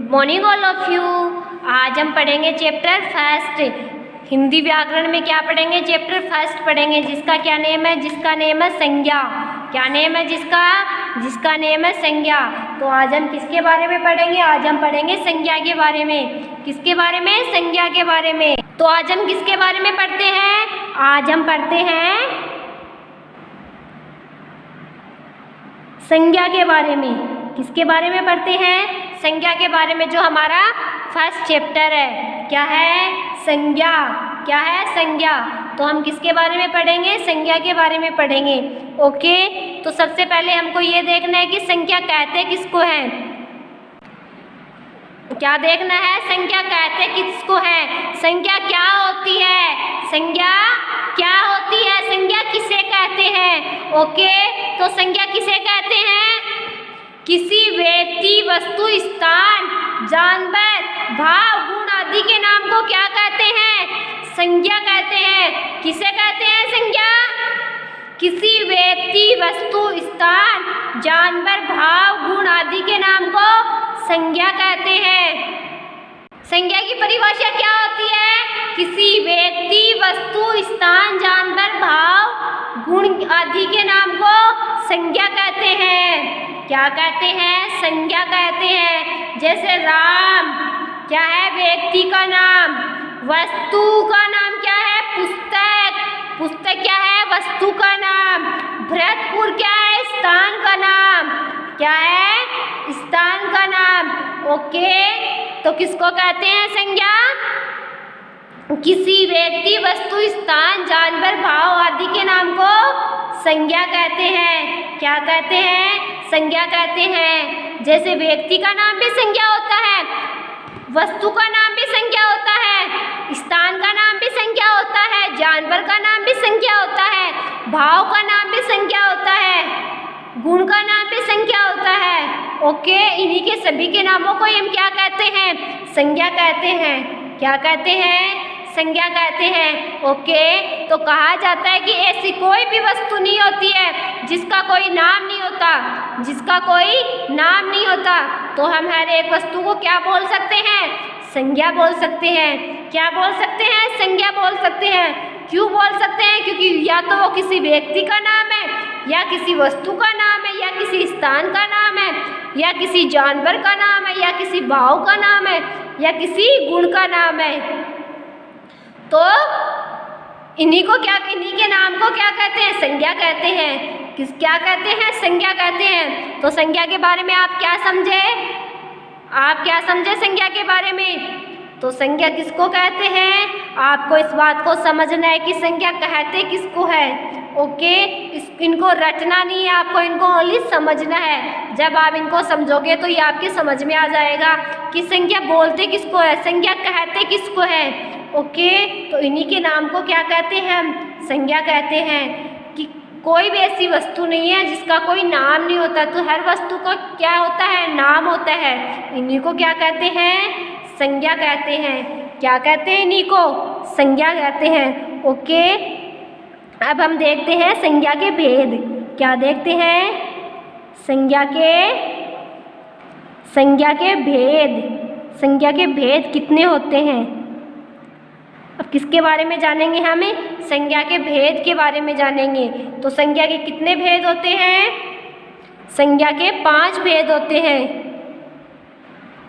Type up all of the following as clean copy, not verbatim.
Good morning all of you. आज हम पढ़ेंगे चैप्टर फर्स्ट। हिंदी व्याकरण में क्या पढ़ेंगे? चैप्टर फर्स्ट पढ़ेंगे, जिसका क्या नेम है? जिसका नेम है संज्ञा। क्या नेम है जिसका? जिसका नेम है संज्ञा। तो आज हम किसके बारे में पढ़ेंगे? आज हम पढ़ेंगे संज्ञा के बारे में। किसके बारे में? संज्ञा के बारे में। तो आज हम किसके बारे में पढ़ते हैं? आज हम पढ़ते हैं संज्ञा के बारे में। किसके बारे में पढ़ते हैं? संज्ञा के बारे में, जो हमारा फर्स्ट चैप्टर है। क्या है? संज्ञा। क्या है? संज्ञा। तो हम किसके बारे में पढ़ेंगे? संज्ञा के बारे में पढ़ेंगे। ओके, तो सबसे पहले हमको ये देखना है कि संज्ञा कहते किसको है। क्या देखना है? संज्ञा कहते किसको है? संज्ञा क्या होती है? संज्ञा क्या होती है? संज्ञा किसे कहते हैं? ओके, तो संज्ञा किसे कहते हैं? किसी व्यक्ति, वस्तु, स्थान, जानवर, भाव, गुण आदि के नाम को क्या कहते हैं? संज्ञा कहते हैं। किसे कहते हैं संज्ञा? किसी व्यक्ति, वस्तु, स्थान, जानवर, भाव, गुण आदि के नाम को संज्ञा कहते हैं। संज्ञा की परिभाषा क्या होती है? किसी व्यक्ति, वस्तु, स्थान, जानवर, भाव, गुण आदि के नाम को संज्ञा कहते हैं। क्या कहते हैं? संज्ञा कहते हैं। जैसे राम क्या है? व्यक्ति का नाम। वस्तु का नाम क्या है? पुस्तक। पुस्तक क्या है? वस्तु का नाम। भरतपुर क्या है? स्थान का नाम। क्या है? स्थान का नाम। ओके, तो किसको कहते हैं संज्ञा? किसी व्यक्ति, वस्तु, स्थान, जानवर, भाव आदि के नाम को संज्ञा कहते हैं। क्या कहते हैं? संज्ञा कहते हैं। जैसे व्यक्ति का नाम भी संज्ञा होता है, वस्तु का नाम भी संज्ञा होता है, स्थान का नाम भी संज्ञा होता है, जानवर का नाम भी संज्ञा होता है, भाव का नाम भी संज्ञा होता है, गुण का नाम भी संज्ञा होता है। ओके, इन्हीं के सभी के नामों को हम क्या कहते हैं? संज्ञा कहते हैं। क्या कहते हैं? संज्ञा कहते हैं। ओके, तो कहा जाता है कि ऐसी कोई भी वस्तु नहीं होती है जिसका कोई नाम नहीं होता। जिसका कोई नाम नहीं होता, तो हम हर एक वस्तु को क्या बोल सकते हैं? संज्ञा बोल सकते हैं। क्या बोल सकते हैं? संज्ञा बोल सकते हैं। क्यों बोल सकते हैं? क्योंकि या तो वो किसी व्यक्ति का नाम है, या किसी वस्तु का नाम है, या किसी स्थान का नाम है, या किसी जानवर का नाम है, या किसी भाव का नाम है, या किसी गुण का नाम है। तो इन्हीं के नाम को क्या कहते हैं? संज्ञा कहते हैं। क्या कहते हैं? संज्ञा कहते हैं। तो संज्ञा के बारे में आप क्या समझे? आप क्या समझे संज्ञा के बारे में? तो संज्ञा किसको कहते हैं? आपको इस बात को समझना है कि संज्ञा कहते किसको है। ओके, इनको रटना नहीं है, आपको इनको ओनली समझना है। जब आप इनको समझोगे तो ये आपके समझ में आ जाएगा कि संज्ञा बोलते किसको है, संज्ञा कहते किसको है। ओके, तो इन्हीं के नाम को क्या कहते हैं? हम संज्ञा कहते हैं। कि कोई भी ऐसी वस्तु नहीं है जिसका कोई नाम नहीं होता, तो हर वस्तु का क्या होता है? नाम होता है। इन्हीं को क्या कहते हैं? संज्ञा कहते हैं। क्या कहते हैं? इन्हीं को संज्ञा कहते हैं। ओके, अब हम देखते हैं संज्ञा के भेद। क्या देखते हैं? संज्ञा के भेद। संज्ञा के भेद कितने होते हैं? अब किसके बारे में जानेंगे? हमें संज्ञा के भेद के बारे में जानेंगे। तो संज्ञा के कितने भेद होते हैं? संज्ञा के 5 भेद होते हैं।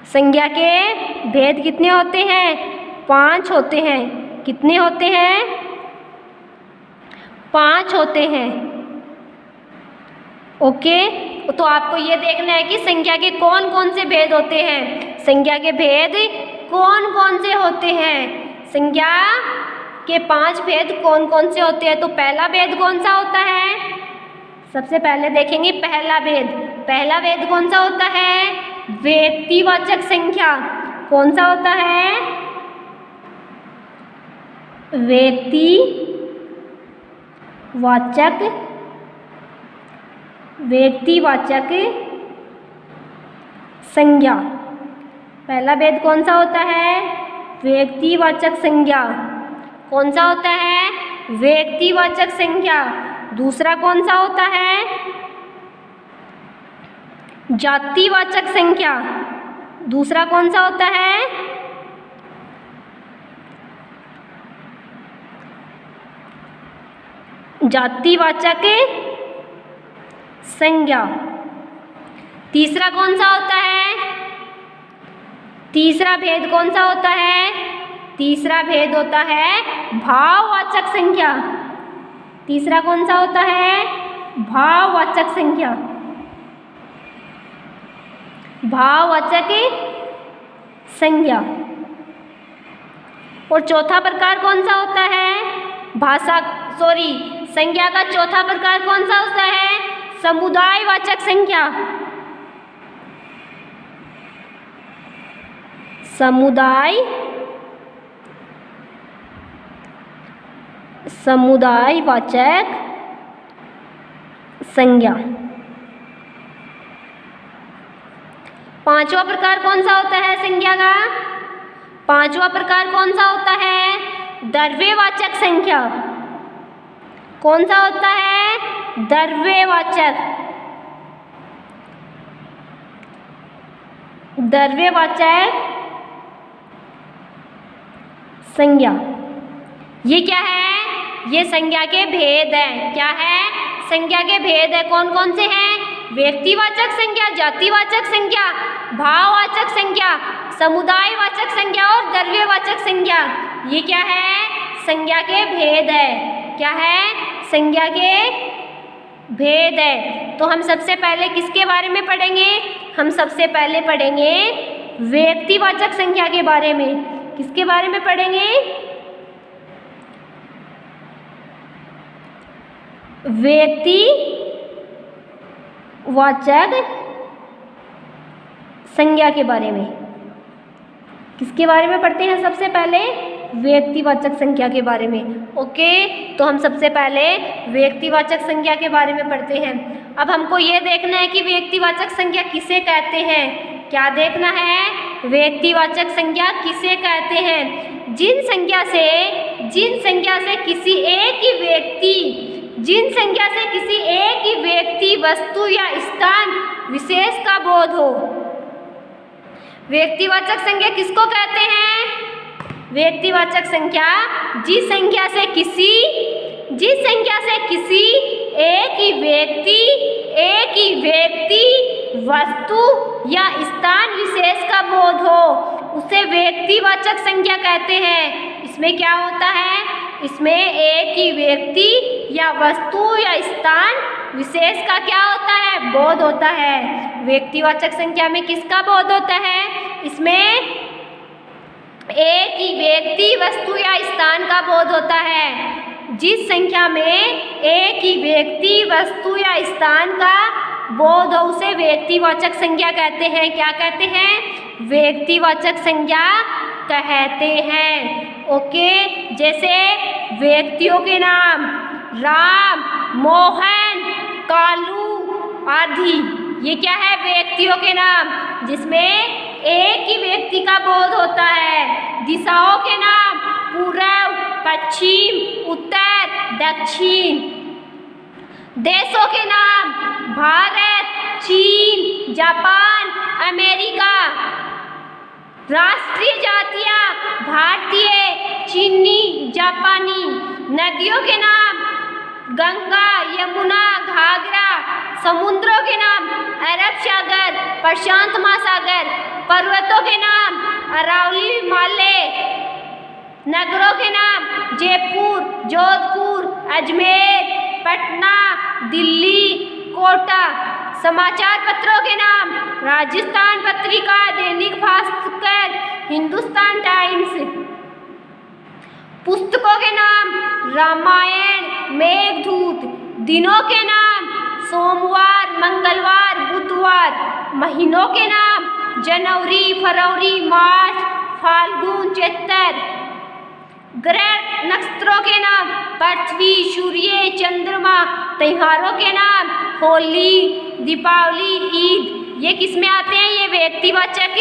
संज्ञा के भेद कितने होते हैं? 5 होते हैं। कितने होते हैं? 5 होते हैं। ओके, तो आपको ये देखना है कि संज्ञा के कौन कौन से भेद होते हैं। संज्ञा के भेद कौन कौन से होते हैं? संज्ञा के 5 भेद कौन कौन से होते हैं? तो पहला भेद कौन सा होता है? सबसे पहले देखेंगे पहला भेद। पहला भेद कौन सा होता है? व्यक्तिवाचक संख्या। कौन सा होता है? व्यक्तिवाचक संज्ञा। पहला भेद कौन सा होता है? व्यक्तिवाचक संज्ञा। कौन सा होता है? व्यक्तिवाचक संज्ञा। दूसरा कौन सा होता है? जातिवाचक संख्या। दूसरा कौन सा होता है? जातिवाचक संज्ञा। तीसरा कौन सा होता है? तीसरा भेद कौन सा होता है? तीसरा भेद होता है भाववाचक संज्ञा। तीसरा कौन सा होता है? भाववाचक संज्ञा। भाववाचक संज्ञा। और चौथा प्रकार कौन सा होता है? संज्ञा का चौथा प्रकार कौन सा होता है? समुदायवाचक संज्ञा। समुदायवाचक संज्ञा। पांचवा प्रकार कौन सा होता है संज्ञा का? पांचवा प्रकार कौन सा होता है? द्रव्यवाचक संज्ञा। कौन सा होता है? द्रव्यवाचक संज्ञा। ये क्या है? ये संज्ञा के भेद है। क्या है? संज्ञा के भेद है। कौन कौन से हैं? व्यक्तिवाचक संज्ञा, जातिवाचक संज्ञा, भाववाचक संज्ञा, समुदायवाचक संज्ञा और द्रव्यवाचक संज्ञा। ये क्या है? संज्ञा के भेद है। क्या है? संज्ञा के भेद है। तो हम सबसे पहले किसके बारे में पढ़ेंगे? हम सबसे पहले पढ़ेंगे व्यक्तिवाचक संज्ञा के बारे में। किसके बारे में पढ़ेंगे? व्यक्तिवाचक संज्ञा के बारे में। किसके बारे में पढ़ते हैं सबसे पहले? व्यक्तिवाचक संज्ञा के बारे में। ओके, तो हम सबसे पहले व्यक्तिवाचक संज्ञा के बारे में पढ़ते हैं। अब हमको ये देखना है कि व्यक्तिवाचक संज्ञा किसे कहते हैं। क्या देखना है? व्यक्तिवाचक संज्ञा किसे कहते हैं? जिन संज्ञा से किसी एक ही व्यक्ति, वस्तु या स्थान विशेष का बोध हो। व्यक्तिवाचक संज्ञा किसको कहते हैं? व्यक्तिवाचक संज्ञा जिस संज्ञा से किसी एक ही व्यक्ति, वस्तु या स्थान विशेष का बोध हो, उसे व्यक्तिवाचक संज्ञा कहते हैं। इसमें क्या होता है? इसमें एक ही व्यक्ति या वस्तु या स्थान विशेष का क्या होता है? बोध होता है। व्यक्तिवाचक संज्ञा में किसका बोध होता है? इसमें एक ही व्यक्ति, वस्तु या स्थान का बोध होता है। जिस संख्या में एक ही व्यक्ति, वस्तु या स्थान का बोध हो उसे व्यक्तिवाचक संज्ञा कहते हैं। क्या कहते हैं? व्यक्तिवाचक संज्ञा कहते हैं। ओके, जैसे व्यक्तियों के नाम राम, मोहन, कालू आदि। ये क्या है? व्यक्तियों के नाम जिसमें एक ही व्यक्ति का बोध होता है। दिशाओं के नाम पूर्व, पश्चिम, उत्तर, दक्षिण। देशों के नाम भारत, चीन, जापान, अमेरिका। राष्ट्रीय जातियाँ भारतीय, चीनी, जापानी। नदियों के नाम गंगा, यमुना, घाघरा। समुद्रों के नाम अरब सागर, प्रशांत महासागर। पर्वतों के नाम अरावली, हिमालय। नगरों के नाम जयपुर, जोधपुर, अजमेर, पटना, दिल्ली, कोटा। समाचार पत्रों के नाम राजस्थान पत्रिका, दैनिक भास्कर, हिंदुस्तान टाइम्स। पुस्तकों के नाम रामायण, मेघदूत। दिनों के नाम सोमवार, मंगलवार, बुधवार। महीनों के नाम जनवरी, फरवरी, मार्च, फाल्गुन, चैत्र। ग्रह नक्षत्रों के नाम पृथ्वी, सूर्य, चंद्रमा। त्योहारों के नाम होली, दीपावली, ईद। ये किस में आते हैं? ये व्यक्तिवाचक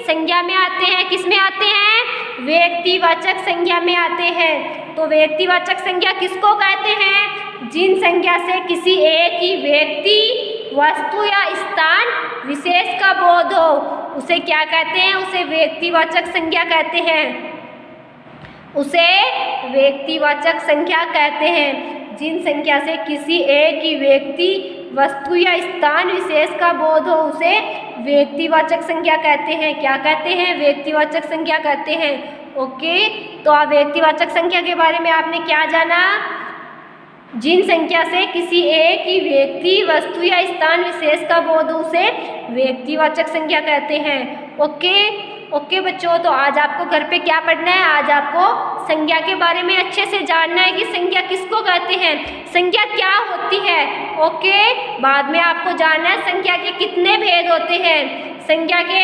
संज्ञा में आते हैं। किस में आते हैं? व्यक्तिवाचक संज्ञा में आते हैं। तो व्यक्तिवाचक संज्ञा किसको कहते हैं? जिन संज्ञा से किसी एक ही व्यक्ति, वस्तु या स्थान विशेष का बोध हो उसे क्या कहते हैं? उसे व्यक्तिवाचक संज्ञा कहते हैं। उसे व्यक्तिवाचक संज्ञा कहते हैं। जिन संख्या से किसी एक ही व्यक्ति, वस्तु या स्थान विशेष का बोध हो उसे व्यक्तिवाचक संज्ञा कहते हैं। क्या कहते हैं? व्यक्तिवाचक संज्ञा कहते हैं। ओके, तो आप व्यक्तिवाचक संख्या के बारे में आपने क्या जाना? जिन संख्या से किसी एक ही व्यक्ति, वस्तु या स्थान विशेष का बोध हो उसे व्यक्तिवाचक संज्ञा कहते हैं। ओके बच्चों, तो आज आपको घर पे क्या पढ़ना है? आज आपको संज्ञा के बारे में अच्छे से जानना है कि संज्ञा किसको कहते हैं, संज्ञा क्या होती है। ओके, बाद में आपको जानना है संज्ञा के कितने भेद होते हैं, संज्ञा के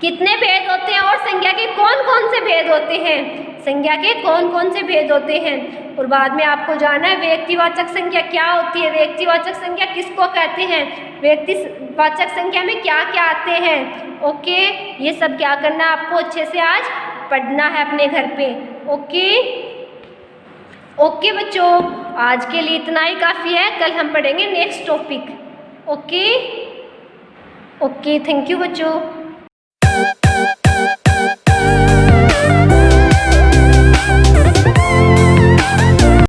कितने भेद होते हैं और संज्ञा के कौन कौन से भेद होते हैं, संज्ञा के कौन कौन से भेद होते हैं। और बाद में आपको जानना है व्यक्तिवाचक संज्ञा क्या होती है, व्यक्तिवाचक संज्ञा किसको कहते हैं, व्यक्तिवाचक संख्या में क्या क्या आते हैं। ओके, ये सब क्या करना है आपको अच्छे से आज पढ़ना है अपने घर पे। ओके बच्चों, आज के लिए इतना ही काफ़ी है। कल हम पढ़ेंगे next topic. Okay, thank you बच्चों।